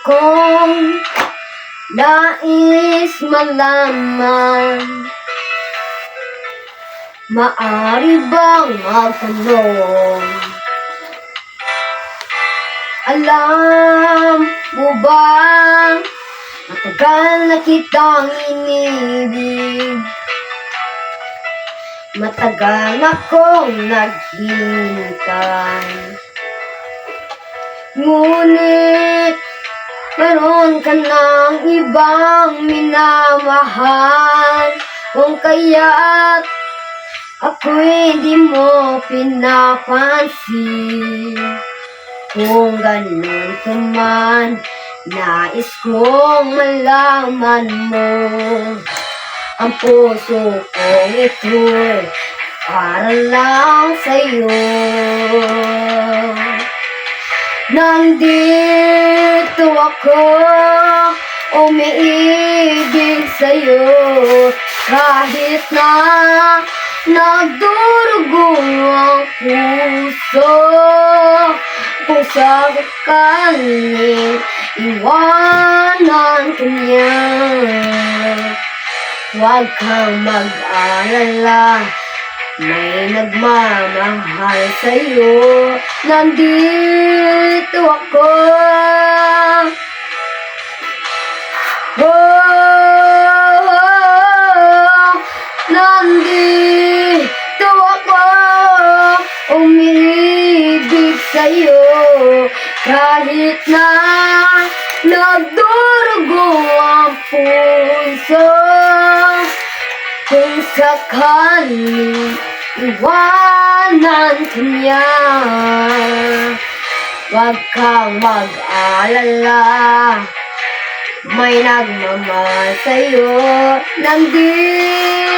akong nais malaman. Maari bang magtanong? Alam mo ba, matagal na kitang inibig. Matagal na akong naghintay. Ngunit meron ka ng ibang minamahal, kung kaya't ako'y di mo pinapansin. Kung ganun ka man, nais kong malaman mo, ang puso kong ito'y para lang sa'yo. Nandito ako, umiibig sa'yo, kahit na nagdurugo ang puso. Kung sakaling iwanan ka niya, huwag kang mag-alala, may nagmamahal sa'yo. Nandito ako. Nandito ako, umiibig sa'yo, kahit na nagdurugo ang puso. Kung sakaling iwanan ka niya, huwag kang mag-alala, may nagmamahal sa'yo. Nandito